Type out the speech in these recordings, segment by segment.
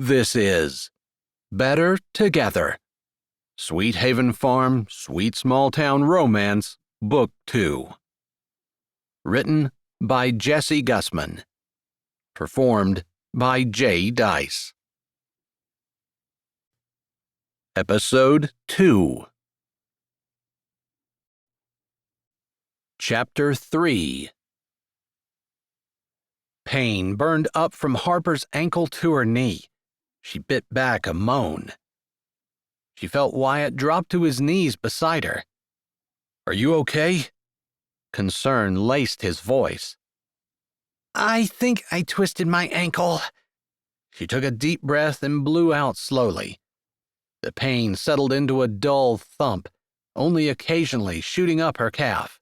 This is Better Together. Sweet Haven Farm, Sweet Small Town Romance, Book 2. Written by Jessie Gussman. Performed by J. Dice. Episode 2. Chapter 3. Pain burned up from Harper's ankle to her knee. She bit back a moan. She felt Wyatt drop to his knees beside her. "Are you okay?" Concern laced his voice. "I think I twisted my ankle." She took a deep breath and blew out slowly. The pain settled into a dull thump, only occasionally shooting up her calf.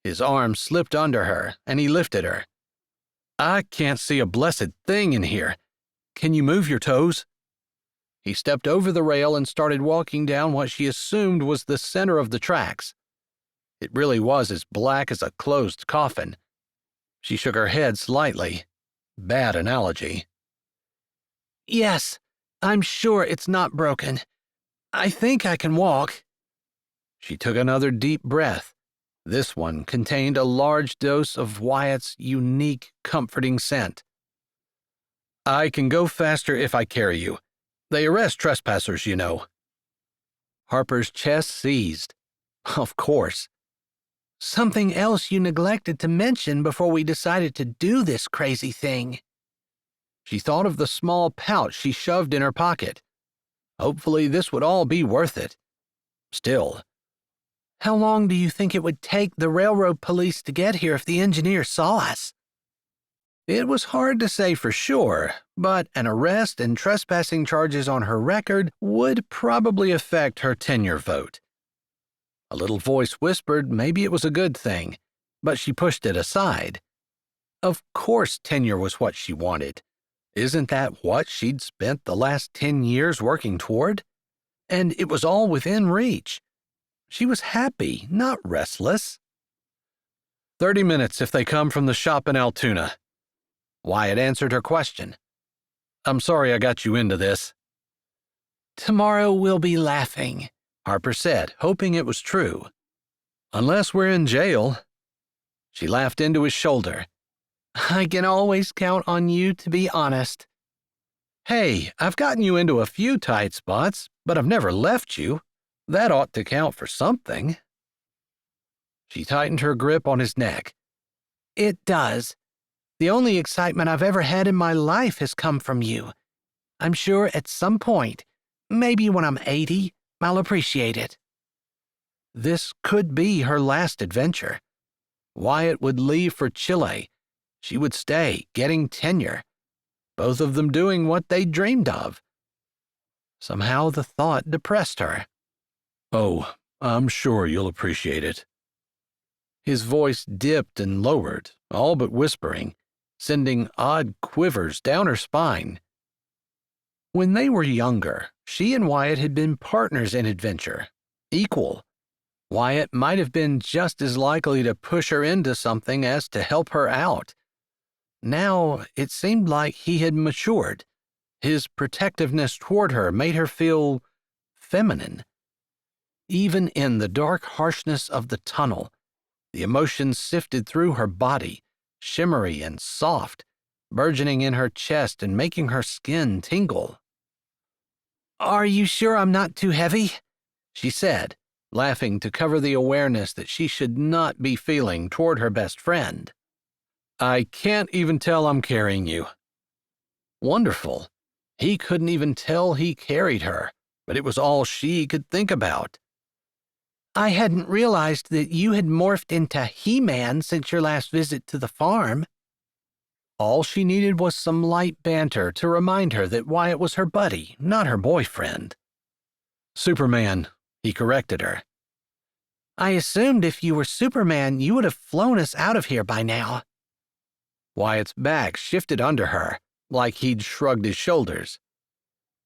His arm slipped under her, and he lifted her. "I can't see a blessed thing in here. Can you move your toes?" He stepped over the rail and started walking down what she assumed was the center of the tracks. It really was as black as a closed coffin. She shook her head slightly. Bad analogy. "Yes, I'm sure it's not broken. I think I can walk." She took another deep breath. This one contained a large dose of Wyatt's unique, comforting scent. "I can go faster if I carry you. They arrest trespassers, you know." Harper's chest seized. Of course. "Something else you neglected to mention before we decided to do this crazy thing." She thought of the small pouch she shoved in her pocket. Hopefully this would all be worth it. Still. "How long do you think it would take the railroad police to get here if the engineer saw us?" It was hard to say for sure, but an arrest and trespassing charges on her record would probably affect her tenure vote. A little voice whispered maybe it was a good thing, but she pushed it aside. Of course tenure was what she wanted. Isn't that what she'd spent the last 10 years working toward? And it was all within reach. She was happy, not restless. 30 minutes if they come from the shop in Altoona. Wyatt answered her question. "I'm sorry I got you into this." "Tomorrow we'll be laughing," Harper said, hoping it was true. "Unless we're in jail." She laughed into his shoulder. "I can always count on you to be honest." "Hey, I've gotten you into a few tight spots, but I've never left you. That ought to count for something." She tightened her grip on his neck. "It does. The only excitement I've ever had in my life has come from you. I'm sure at some point, maybe when I'm 80, I'll appreciate it." This could be her last adventure. Wyatt would leave for Chile. She would stay, getting tenure. Both of them doing what they dreamed of. Somehow the thought depressed her. "Oh, I'm sure you'll appreciate it." His voice dipped and lowered, all but whispering, sending odd quivers down her spine. When they were younger, she and Wyatt had been partners in adventure, equal. Wyatt might have been just as likely to push her into something as to help her out. Now, it seemed like he had matured. His protectiveness toward her made her feel feminine. Even in the dark harshness of the tunnel, the emotions sifted through her body, shimmery and soft, burgeoning in her chest and making her skin tingle. "Are you sure I'm not too heavy?" she said, laughing to cover the awareness that she should not be feeling toward her best friend. "I can't even tell I'm carrying you." Wonderful. He couldn't even tell he carried her, but it was all she could think about. "I hadn't realized that you had morphed into He-Man since your last visit to the farm." All she needed was some light banter to remind her that Wyatt was her buddy, not her boyfriend. "Superman," he corrected her. "I assumed if you were Superman, you would have flown us out of here by now." Wyatt's back shifted under her, like he'd shrugged his shoulders.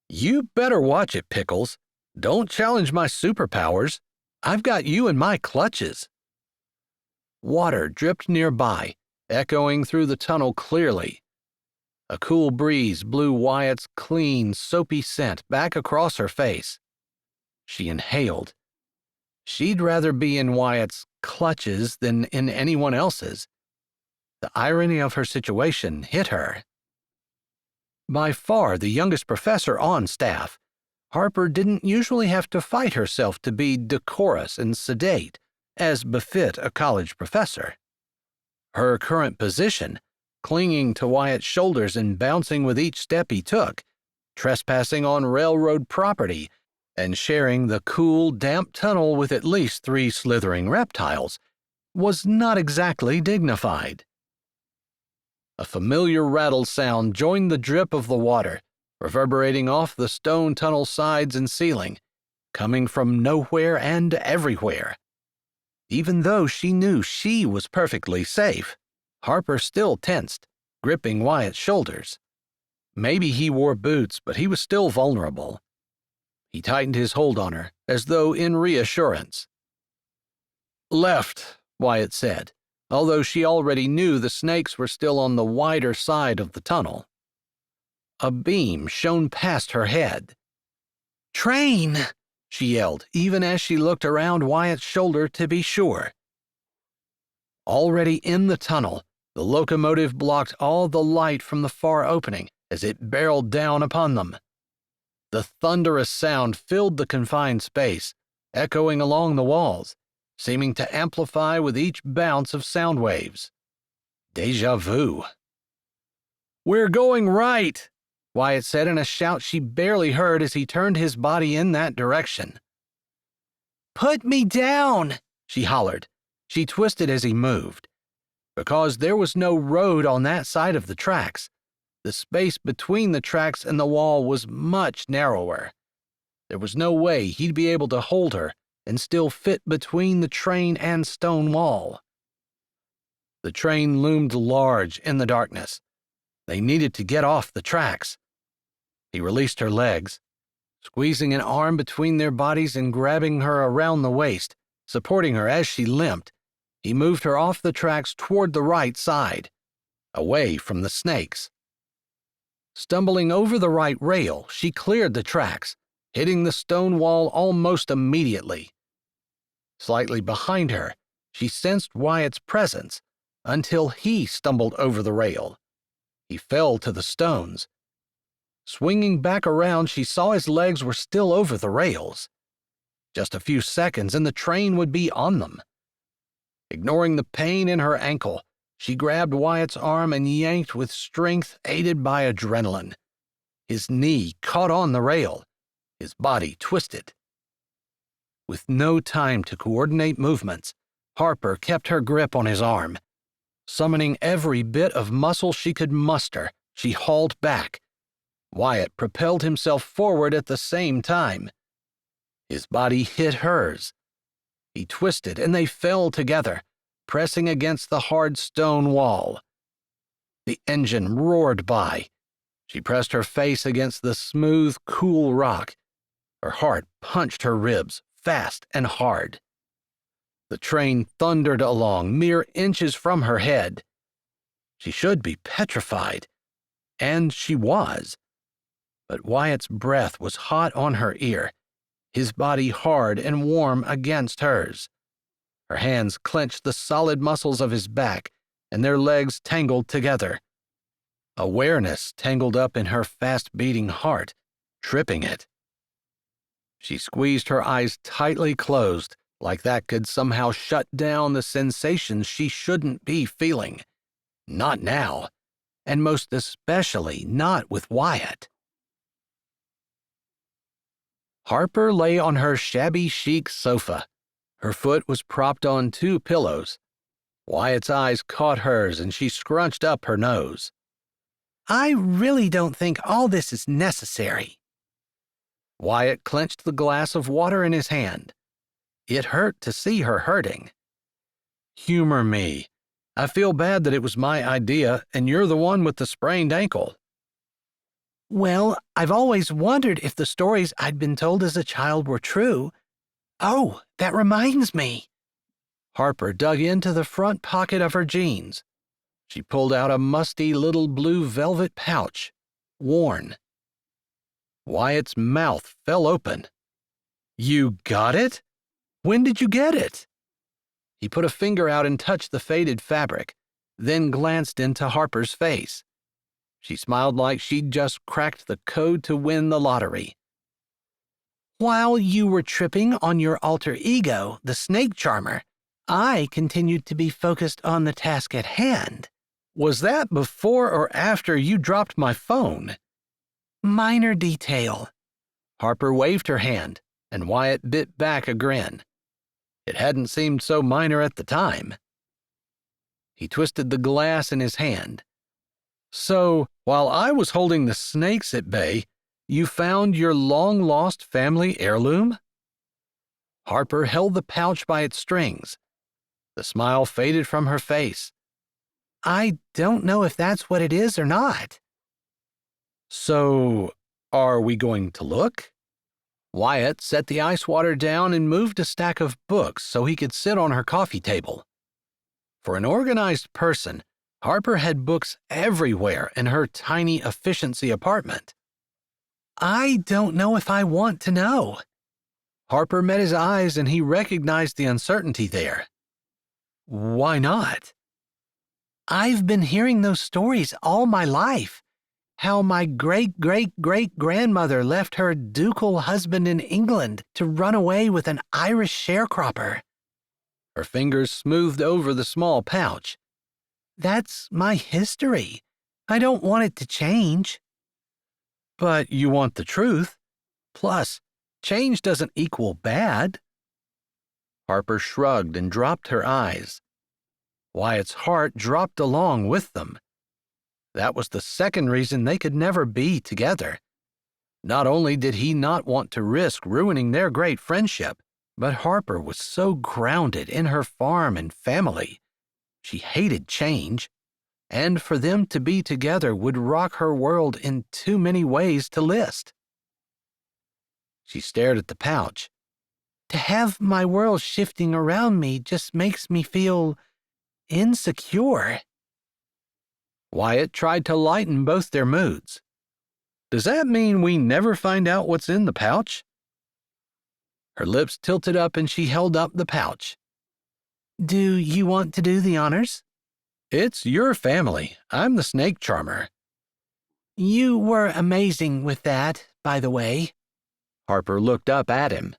"You better watch it, Pickles. Don't challenge my superpowers. I've got you in my clutches." Water dripped nearby, echoing through the tunnel clearly. A cool breeze blew Wyatt's clean, soapy scent back across her face. She inhaled. She'd rather be in Wyatt's clutches than in anyone else's. The irony of her situation hit her. By far the youngest professor on staff, Harper didn't usually have to fight herself to be decorous and sedate, as befit a college professor. Her current position, clinging to Wyatt's shoulders and bouncing with each step he took, trespassing on railroad property, and sharing the cool, damp tunnel with at least 3 slithering reptiles, was not exactly dignified. A familiar rattle sound joined the drip of the water, reverberating off the stone tunnel sides and ceiling, coming from nowhere and everywhere. Even though she knew she was perfectly safe, Harper still tensed, gripping Wyatt's shoulders. Maybe he wore boots, but he was still vulnerable. He tightened his hold on her, as though in reassurance. "Left," Wyatt said, although she already knew the snakes were still on the wider side of the tunnel. A beam shone past her head. "Train!" she yelled, even as she looked around Wyatt's shoulder to be sure. Already in the tunnel, the locomotive blocked all the light from the far opening as it barreled down upon them. The thunderous sound filled the confined space, echoing along the walls, seeming to amplify with each bounce of sound waves. Déjà vu. "We're going right," Wyatt said in a shout she barely heard as he turned his body in that direction. "Put me down," she hollered. She twisted as he moved. Because there was no road on that side of the tracks, the space between the tracks and the wall was much narrower. There was no way he'd be able to hold her and still fit between the train and stone wall. The train loomed large in the darkness. They needed to get off the tracks. He released her legs, squeezing an arm between their bodies and grabbing her around the waist, supporting her as she limped. He moved her off the tracks toward the right side, away from the snakes. Stumbling over the right rail, she cleared the tracks, hitting the stone wall almost immediately. Slightly behind her, she sensed Wyatt's presence until he stumbled over the rail. He fell to the stones. Swinging back around, she saw his legs were still over the rails. Just a few seconds and the train would be on them. Ignoring the pain in her ankle, she grabbed Wyatt's arm and yanked with strength aided by adrenaline. His knee caught on the rail. His body twisted. With no time to coordinate movements, Harper kept her grip on his arm. Summoning every bit of muscle she could muster, she hauled back. Wyatt propelled himself forward at the same time. His body hit hers. He twisted and they fell together, pressing against the hard stone wall. The engine roared by. She pressed her face against the smooth, cool rock. Her heart punched her ribs, fast and hard. The train thundered along, mere inches from her head. She should be petrified, and she was. But Wyatt's breath was hot on her ear, his body hard and warm against hers. Her hands clenched the solid muscles of his back, and their legs tangled together. Awareness tangled up in her fast-beating heart, tripping it. She squeezed her eyes tightly closed, like that could somehow shut down the sensations she shouldn't be feeling. Not now, and most especially not with Wyatt. Harper lay on her shabby chic sofa. Her foot was propped on 2 pillows. Wyatt's eyes caught hers and she scrunched up her nose. "I really don't think all this is necessary." Wyatt clenched the glass of water in his hand. It hurt to see her hurting. "Humor me. I feel bad that it was my idea and you're the one with the sprained ankle." "Well, I've always wondered if the stories I'd been told as a child were true. Oh, that reminds me." Harper dug into the front pocket of her jeans. She pulled out a musty little blue velvet pouch, worn. Wyatt's mouth fell open. "You got it? When did you get it?" He put a finger out and touched the faded fabric, then glanced into Harper's face. She smiled like she'd just cracked the code to win the lottery. "While you were tripping on your alter ego, the snake charmer, I continued to be focused on the task at hand." "Was that before or after you dropped my phone?" "Minor detail." Harper waved her hand, and Wyatt bit back a grin. It hadn't seemed so minor at the time. He twisted the glass in his hand. "So, while I was holding the snakes at bay, you found your long-lost family heirloom?" Harper held the pouch by its strings. The smile faded from her face. "I don't know if that's what it is or not." "So, are we going to look?" Wyatt set the ice water down and moved a stack of books so he could sit on her coffee table. For an organized person, Harper had books everywhere in her tiny efficiency apartment. "I don't know if I want to know." Harper met his eyes and he recognized the uncertainty there. "Why not?" "I've been hearing those stories all my life. How my great-great-great-grandmother left her ducal husband in England to run away with an Irish sharecropper." Her fingers smoothed over the small pouch. "That's my history. I don't want it to change." "But you want the truth. Plus, change doesn't equal bad." Harper shrugged and dropped her eyes. Wyatt's heart dropped along with them. That was the second reason they could never be together. Not only did he not want to risk ruining their great friendship, but Harper was so grounded in her farm and family. She hated change, and for them to be together would rock her world in too many ways to list. She stared at the pouch. "To have my world shifting around me just makes me feel insecure." Wyatt tried to lighten both their moods. "Does that mean we never find out what's in the pouch?" Her lips tilted up and she held up the pouch. "Do you want to do the honors?" "It's your family. I'm the snake charmer." "You were amazing with that, by the way." Harper looked up at him.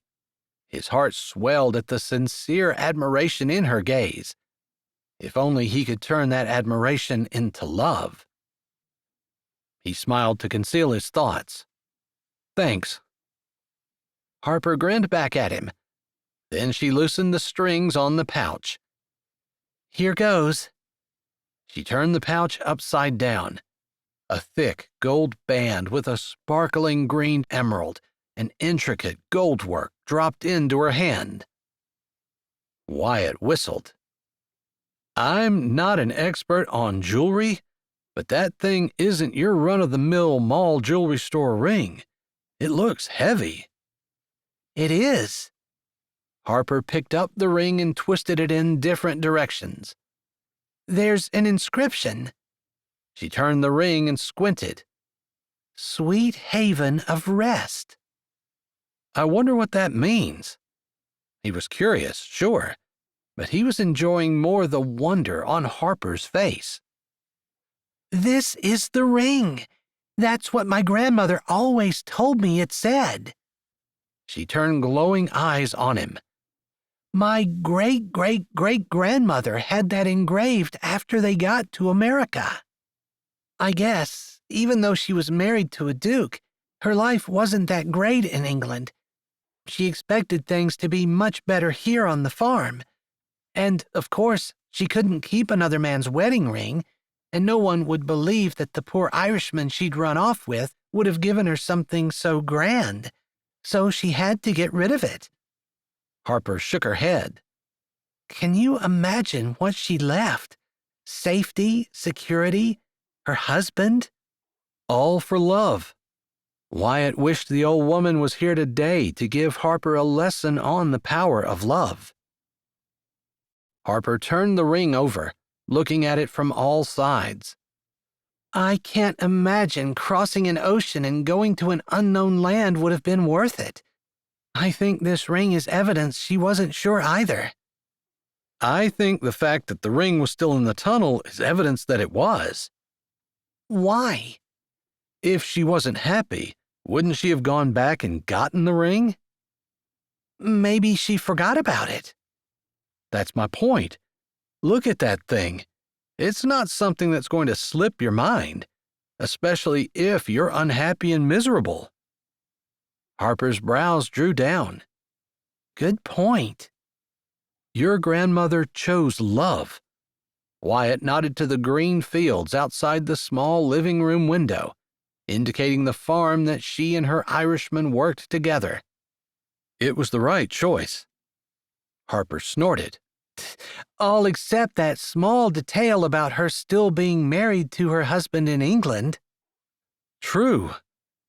His heart swelled at the sincere admiration in her gaze. If only he could turn that admiration into love. He smiled to conceal his thoughts. "Thanks." Harper grinned back at him. Then she loosened the strings on the pouch. "Here goes." She turned the pouch upside down. A thick gold band with a sparkling green emerald and intricate gold work dropped into her hand. Wyatt whistled. "I'm not an expert on jewelry, but that thing isn't your run-of-the-mill mall jewelry store ring. It looks heavy." "It is." Harper picked up the ring and twisted it in different directions. "There's an inscription." She turned the ring and squinted. "Sweet haven of rest." "I wonder what that means." He was curious, sure, but he was enjoying more the wonder on Harper's face. "This is the ring. That's what my grandmother always told me it said." She turned glowing eyes on him. "My great-great-great-grandmother had that engraved after they got to America. I guess, even though she was married to a duke, her life wasn't that great in England. She expected things to be much better here on the farm. And, of course, she couldn't keep another man's wedding ring, and no one would believe that the poor Irishman she'd run off with would have given her something so grand. So she had to get rid of it." Harper shook her head. "Can you imagine what she left? Safety, security, her husband?" All for love. Wyatt wished the old woman was here today to give Harper a lesson on the power of love. Harper turned the ring over, looking at it from all sides. I can't imagine crossing an ocean and going to an unknown land would have been worth it. I think this ring is evidence she wasn't sure either. I think the fact that the ring was still in the tunnel is evidence that it was. Why? If she wasn't happy, wouldn't she have gone back and gotten the ring? Maybe she forgot about it. That's my point. Look at that thing. It's not something that's going to slip your mind, especially if you're unhappy and miserable. Harper's brows drew down. Good point. Your grandmother chose love. Wyatt nodded to the green fields outside the small living room window, indicating the farm that she and her Irishman worked together. It was the right choice. Harper snorted. All except that small detail about her still being married to her husband in England. True.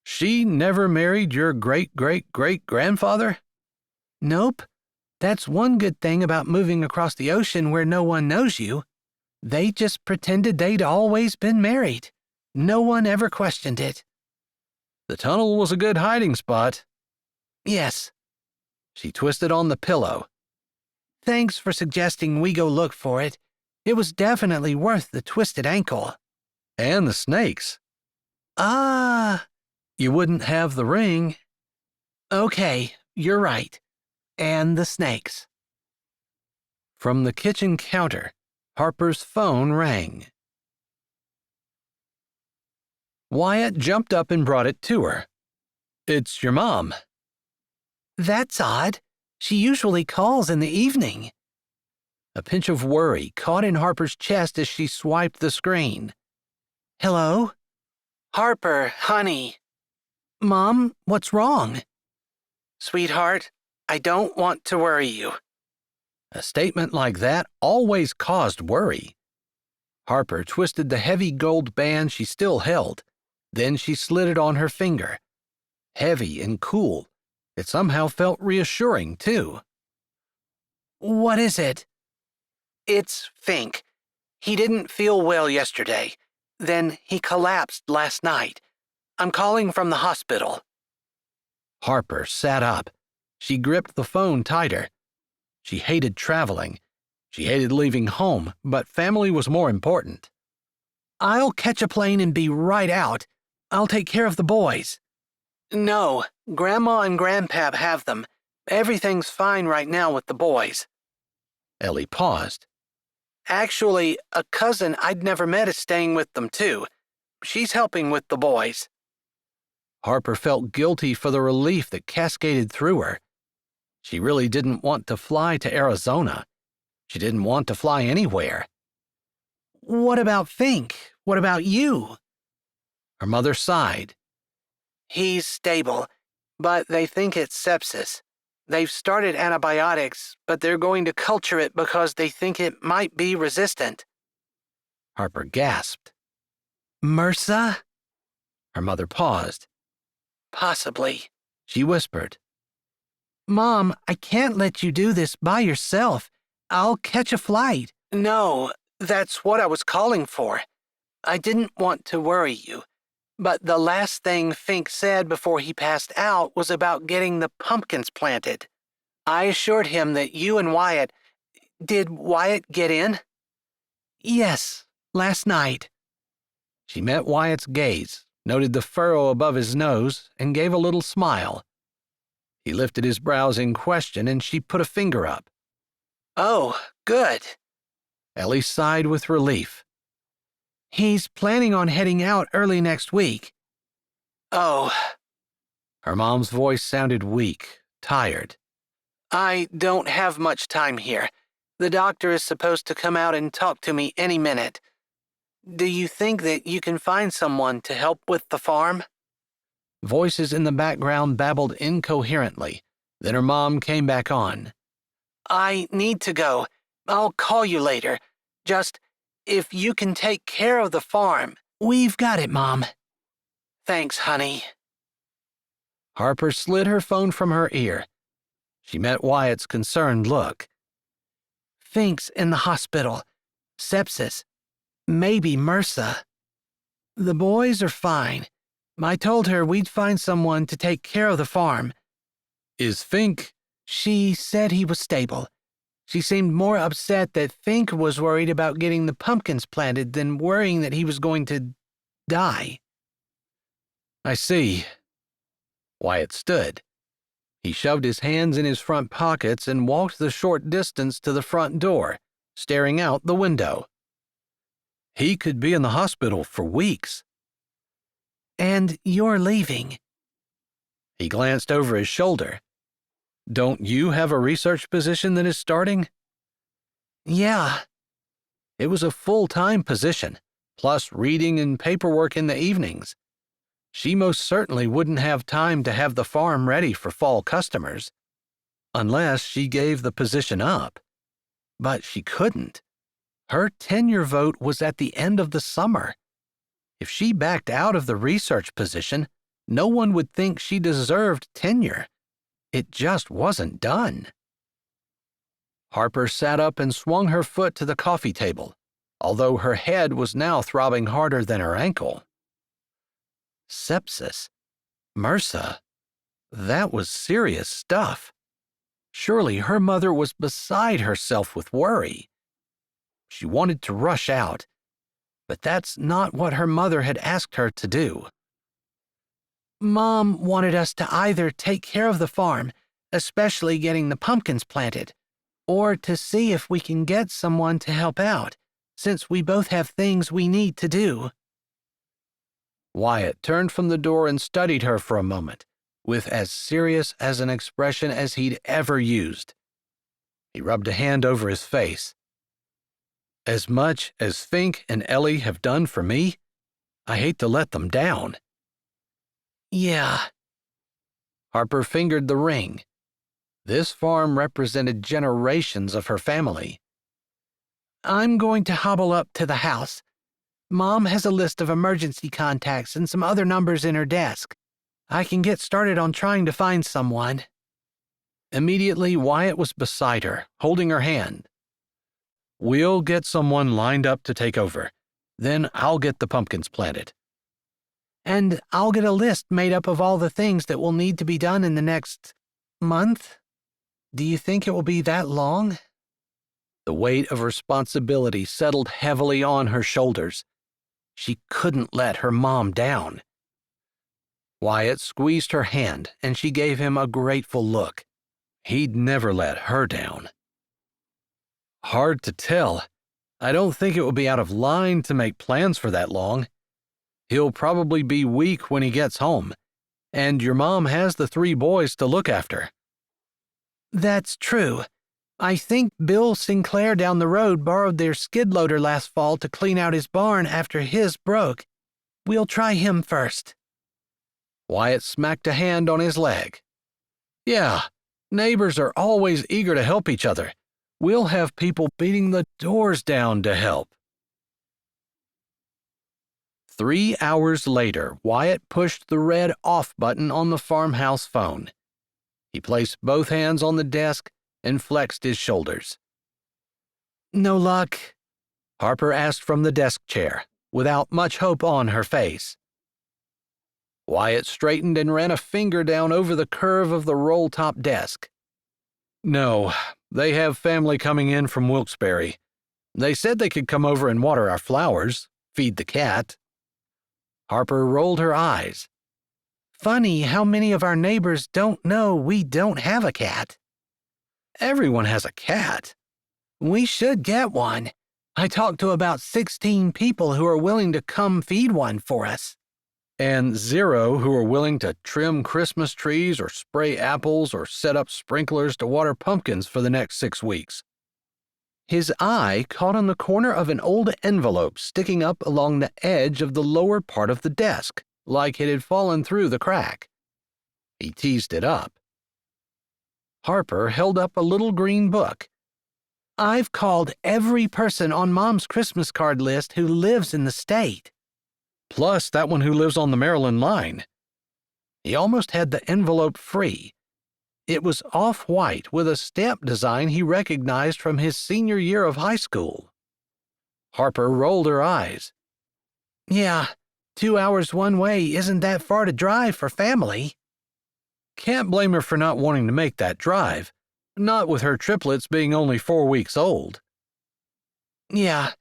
She never married your great-great-great-grandfather? Nope. That's one good thing about moving across the ocean where no one knows you. They just pretended they'd always been married. No one ever questioned it. The tunnel was a good hiding spot. Yes. She twisted on the pillow. Thanks for suggesting we go look for it. It was definitely worth the twisted ankle. And the snakes. Ah. You wouldn't have the ring. Okay, you're right. And the snakes. From the kitchen counter, Harper's phone rang. Wyatt jumped up and brought it to her. It's your mom. That's odd. She usually calls in the evening. A pinch of worry caught in Harper's chest as she swiped the screen. Hello? Harper, honey. Mom, what's wrong? Sweetheart, I don't want to worry you. A statement like that always caused worry. Harper twisted the heavy gold band she still held. Then she slid it on her finger. Heavy and cool. It somehow felt reassuring, too. What is it? It's Fink. He didn't feel well yesterday. Then he collapsed last night. I'm calling from the hospital. Harper sat up. She gripped the phone tighter. She hated traveling. She hated leaving home, but family was more important. I'll catch a plane and be right out. I'll take care of the boys. No, Grandma and Grandpap have them. Everything's fine right now with the boys. Ellie paused. Actually, a cousin I'd never met is staying with them too. She's helping with the boys. Harper felt guilty for the relief that cascaded through her. She really didn't want to fly to Arizona. She didn't want to fly anywhere. What about Fink? What about you? Her mother sighed. He's stable, but they think it's sepsis. They've started antibiotics, but they're going to culture it because they think it might be resistant. Harper gasped. MRSA? Her mother paused. Possibly. She whispered. Mom, I can't let you do this by yourself. I'll catch a flight. No, that's what I was calling for. I didn't want to worry you, but the last thing Fink said before he passed out was about getting the pumpkins planted. I assured him that you and Wyatt... Did Wyatt get in? Yes, last night. She met Wyatt's gaze, noted the furrow above his nose, and gave a little smile. He lifted his brows in question, and she put a finger up. Oh, good. Ellie sighed with relief. He's planning on heading out early next week. Oh. Her mom's voice sounded weak, tired. I don't have much time here. The doctor is supposed to come out and talk to me any minute. Do you think that you can find someone to help with the farm? Voices in the background babbled incoherently. Then her mom came back on. I need to go. I'll call you later. Just, if you can take care of the farm. We've got it, Mom. Thanks, honey. Harper slid her phone from her ear. She met Wyatt's concerned look. Fink's in the hospital. Sepsis. Maybe MRSA. The boys are fine. I told her we'd find someone to take care of the farm. Is Fink? She said he was stable. She seemed more upset that Fink was worried about getting the pumpkins planted than worrying that he was going to die. I see. Wyatt stood. He shoved his hands in his front pockets and walked the short distance to the front door, staring out the window. He could be in the hospital for weeks. And you're leaving. He glanced over his shoulder. Don't you have a research position that is starting? Yeah. It was a full-time position, plus reading and paperwork in the evenings. She most certainly wouldn't have time to have the farm ready for fall customers, unless she gave the position up. But she couldn't. Her tenure vote was at the end of the summer. If she backed out of the research position, no one would think she deserved tenure. It just wasn't done. Harper sat up and swung her foot to the coffee table, although her head was now throbbing harder than her ankle. Sepsis. MRSA. That was serious stuff. Surely her mother was beside herself with worry. She wanted to rush out, but that's not what her mother had asked her to do. Mom wanted us to either take care of the farm, especially getting the pumpkins planted, or to see if we can get someone to help out, since we both have things we need to do. Wyatt turned from the door and studied her for a moment, with as serious as an expression as he'd ever used. He rubbed a hand over his face. As much as Fink and Ellie have done for me, I hate to let them down. Yeah. Harper fingered the ring. This farm represented generations of her family. I'm going to hobble up to the house. Mom has a list of emergency contacts and some other numbers in her desk. I can get started on trying to find someone. Immediately, Wyatt was beside her, holding her hand. We'll get someone lined up to take over. Then I'll get the pumpkins planted. And I'll get a list made up of all the things that will need to be done in the next month. Do you think it will be that long? The weight of responsibility settled heavily on her shoulders. She couldn't let her mom down. Wyatt squeezed her hand, and she gave him a grateful look. He'd never let her down. Hard to tell. I don't think it will be out of line to make plans for that long. He'll probably be weak when he gets home, and your mom has the 3 boys to look after. That's true. I think Bill Sinclair down the road borrowed their skid loader last fall to clean out his barn after his broke. We'll try him first. Wyatt smacked a hand on his leg. Yeah, neighbors are always eager to help each other. We'll have people beating the doors down to help. 3 hours later, Wyatt pushed the red off button on the farmhouse phone. He placed both hands on the desk and flexed his shoulders. No luck? Harper asked from the desk chair, without much hope on her face. Wyatt straightened and ran a finger down over the curve of the roll-top desk. No, they have family coming in from Wilkes-Barre. They said they could come over and water our flowers, feed the cat. Harper rolled her eyes. Funny how many of our neighbors don't know we don't have a cat. Everyone has a cat. We should get one. I talked to about 16 people who are willing to come feed one for us. And 0 who are willing to trim Christmas trees or spray apples or set up sprinklers to water pumpkins for the next 6 weeks. His eye caught on the corner of an old envelope sticking up along the edge of the lower part of the desk, like it had fallen through the crack. He teased it up. Harper held up a little green book. I've called every person on Mom's Christmas card list who lives in the state. Plus that one who lives on the Maryland line. He almost had the envelope free. It was off-white with a stamp design he recognized from his senior year of high school. Harper rolled her eyes. Yeah, 2 hours one way isn't that far to drive for family. Can't blame her for not wanting to make that drive, not with her triplets being only 4 weeks old. Yeah,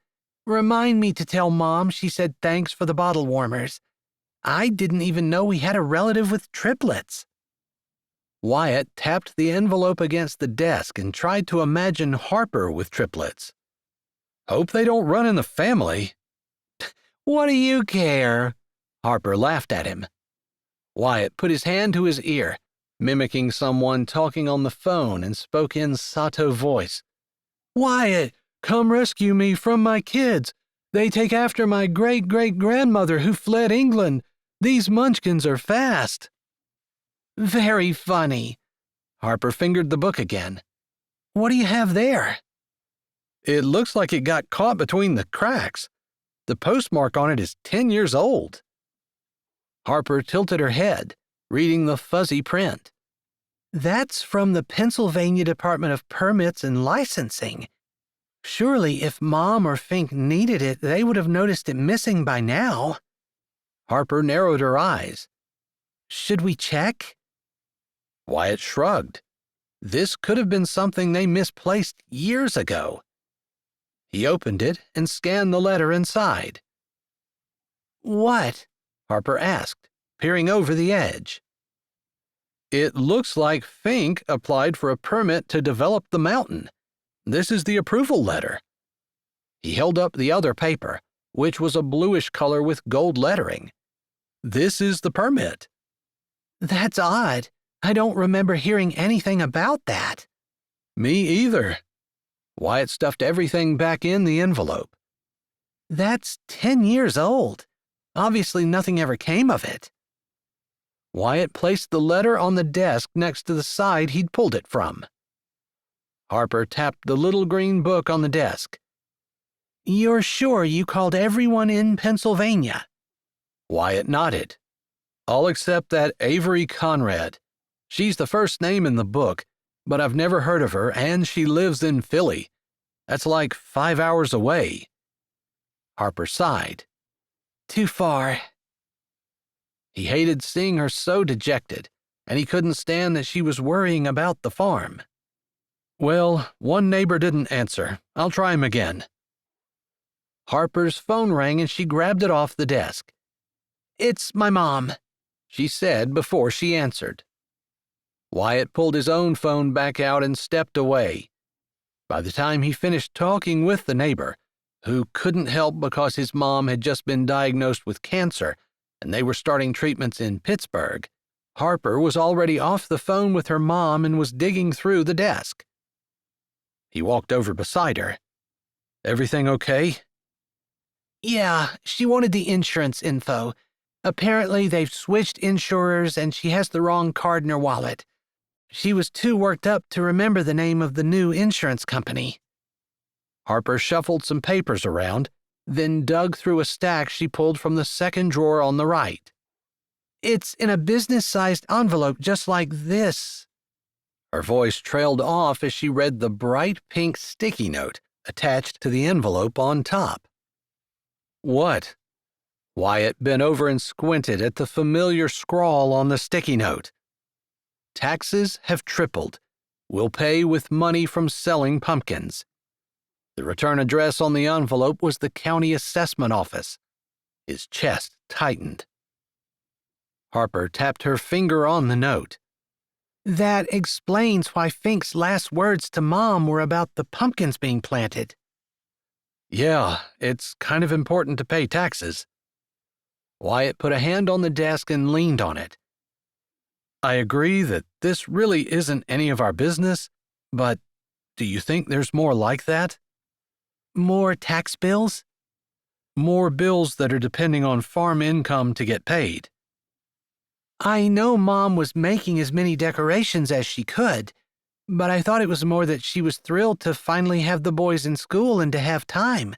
remind me to tell Mom she said thanks for the bottle warmers. I didn't even know we had a relative with triplets. Wyatt tapped the envelope against the desk and tried to imagine Harper with triplets. Hope they don't run in the family. What do you care? Harper laughed at him. Wyatt put his hand to his ear, mimicking someone talking on the phone, and spoke in sotto voice. Wyatt, come rescue me from my kids. They take after my great-great-grandmother who fled England. These munchkins are fast. Very funny. Harper fingered the book again. What do you have there? It looks like it got caught between the cracks. The postmark on it is 10 years old. Harper tilted her head, reading the fuzzy print. That's from the Pennsylvania Department of Permits and Licensing. Surely if Mom or Fink needed it, they would have noticed it missing by now. Harper narrowed her eyes. Should we check? Wyatt shrugged. This could have been something they misplaced years ago. He opened it and scanned the letter inside. What? Harper asked, peering over the edge. It looks like Fink applied for a permit to develop the mountain. This is the approval letter. He held up the other paper, which was a bluish color with gold lettering. This is the permit. That's odd. I don't remember hearing anything about that. Me either. Wyatt stuffed everything back in the envelope. That's 10 years old. Obviously nothing ever came of it. Wyatt placed the letter on the desk next to the side he'd pulled it from. Harper tapped the little green book on the desk. You're sure you called everyone in Pennsylvania? Wyatt nodded. All except that Avery Conrad. She's the first name in the book, but I've never heard of her, and she lives in Philly. That's like 5 hours away. Harper sighed. Too far. He hated seeing her so dejected, and he couldn't stand that she was worrying about the farm. Well, one neighbor didn't answer. I'll try him again. Harper's phone rang and she grabbed it off the desk. It's my mom, she said before she answered. Wyatt pulled his own phone back out and stepped away. By the time he finished talking with the neighbor, who couldn't help because his mom had just been diagnosed with cancer and they were starting treatments in Pittsburgh, Harper was already off the phone with her mom and was digging through the desk. He walked over beside her. Everything okay? Yeah, she wanted the insurance info. Apparently they've switched insurers and she has the wrong card in her wallet. She was too worked up to remember the name of the new insurance company. Harper shuffled some papers around, then dug through a stack she pulled from the second drawer on the right. It's in a business-sized envelope just like this. Her voice trailed off as she read the bright pink sticky note attached to the envelope on top. What? Wyatt bent over and squinted at the familiar scrawl on the sticky note. Taxes have tripled. Will pay with money from selling pumpkins. The return address on the envelope was the county assessment office. His chest tightened. Harper tapped her finger on the note. That explains why Fink's last words to Mom were about the pumpkins being planted. Yeah, it's kind of important to pay taxes. Wyatt put a hand on the desk and leaned on it. I agree that this really isn't any of our business, but do you think there's more like that? More tax bills? More bills that are depending on farm income to get paid. I know Mom was making as many decorations as she could, but I thought it was more that she was thrilled to finally have the boys in school and to have time.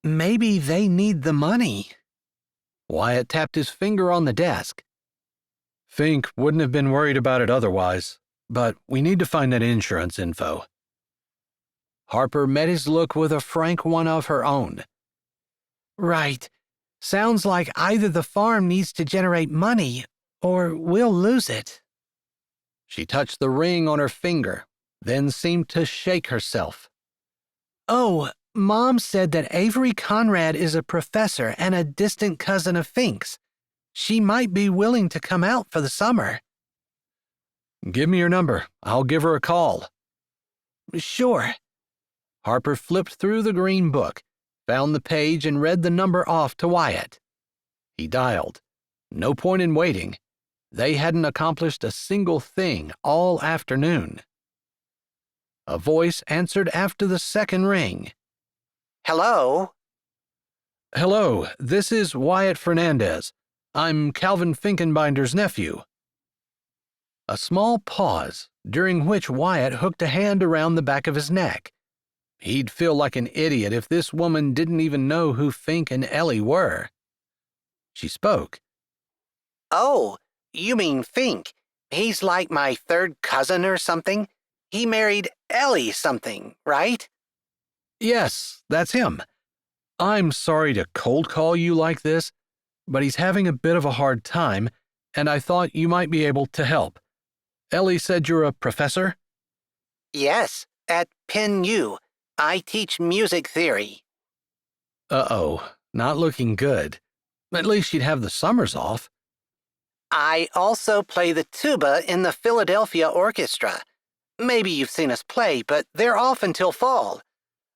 Maybe they need the money. Wyatt tapped his finger on the desk. Fink wouldn't have been worried about it otherwise, but we need to find that insurance info. Harper met his look with a frank one of her own, Right. Sounds like either the farm needs to generate money or we'll lose it. She touched the ring on her finger, then seemed to shake herself. Oh, Mom said that Avery Conrad is a professor and a distant cousin of Fink's. She might be willing to come out for the summer. Give me your number. I'll give her a call. Sure. Harper flipped through the green book, found the page, and read the number off to Wyatt. He dialed. No point in waiting. They hadn't accomplished a single thing all afternoon. A voice answered after the second ring. Hello? Hello, this is Wyatt Fernandez. I'm Calvin Finkenbinder's nephew. A small pause, during which Wyatt hooked a hand around the back of his neck. He'd feel like an idiot if this woman didn't even know who Fink and Ellie were. She spoke. Oh, you mean Fink. He's like my third cousin or something. He married Ellie something, right? Yes, that's him. I'm sorry to cold call you like this, but he's having a bit of a hard time, and I thought you might be able to help. Ellie said you're a professor? Yes, at Penn U. I teach music theory. Uh-oh, not looking good. At least she'd have the summers off. I also play the tuba in the Philadelphia Orchestra. Maybe you've seen us play, but they're off until fall.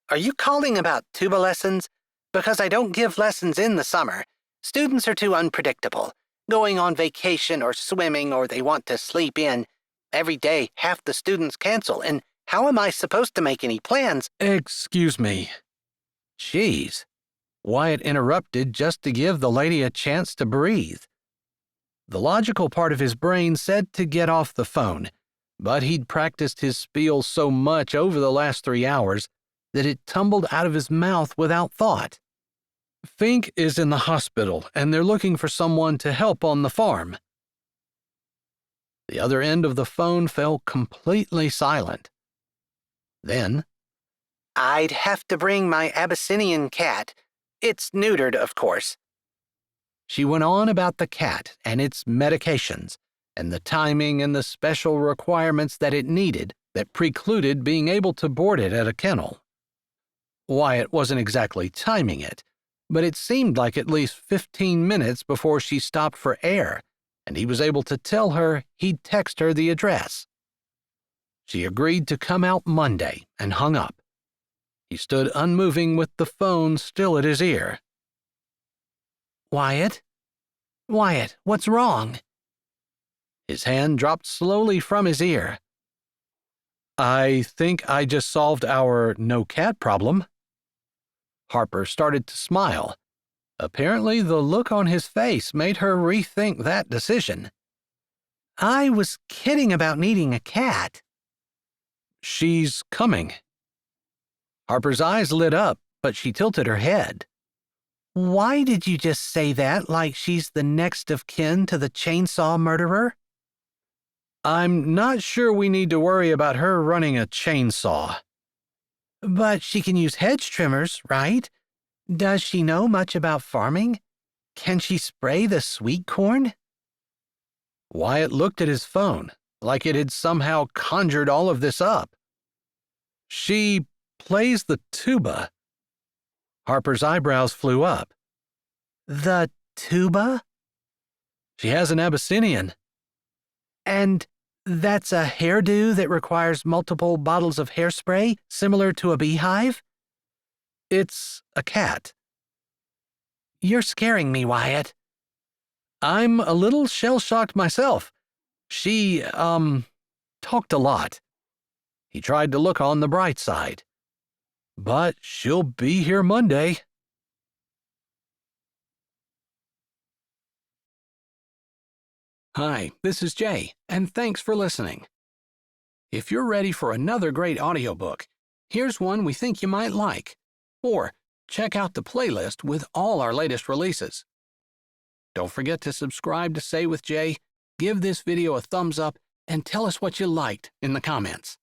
Are you calling about tuba lessons? Because I don't give lessons in the summer. Students are too unpredictable, going on vacation or swimming, or they want to sleep in. Every day, half the students cancel, and how am I supposed to make any plans? Excuse me. Jeez. Wyatt interrupted just to give the lady a chance to breathe. The logical part of his brain said to get off the phone, but he'd practiced his spiel so much over the last 3 hours that it tumbled out of his mouth without thought. Fink is in the hospital, and they're looking for someone to help on the farm. The other end of the phone fell completely silent. Then, I'd have to bring my Abyssinian cat. It's neutered, of course. she went on about the cat and its medications, and the timing and the special requirements that it needed that precluded being able to board it at a kennel. Wyatt wasn't exactly timing it, but it seemed like at least 15 minutes before she stopped for air, and he was able to tell her he'd text her the address. She agreed to come out Monday and hung up. He stood unmoving with the phone still at his ear. Wyatt? Wyatt, what's wrong? His hand dropped slowly from his ear. I think I just solved our no-cat problem. Harper started to smile. Apparently, the look on his face made her rethink that decision. I was kidding about needing a cat. She's coming. Harper's eyes lit up, but she tilted her head. Why did you just say that like she's the next of kin to the chainsaw murderer? I'm not sure we need to worry about her running a chainsaw. But she can use hedge trimmers, right? Does she know much about farming? Can she spray the sweet corn? Wyatt looked at his phone, like it had somehow conjured all of this up. She plays the tuba. Harper's eyebrows flew up. The tuba? She has an Abyssinian. And that's a hairdo that requires multiple bottles of hairspray, similar to a beehive? It's a cat. You're scaring me, Wyatt. I'm a little shell-shocked myself. She, talked a lot. He tried to look on the bright side. But she'll be here Monday. Hi, this is Jay, and thanks for listening. If you're ready for another great audiobook, here's one we think you might like. Or check out the playlist with all our latest releases. Don't forget to subscribe to Say with Jay, give this video a thumbs up, and tell us what you liked in the comments.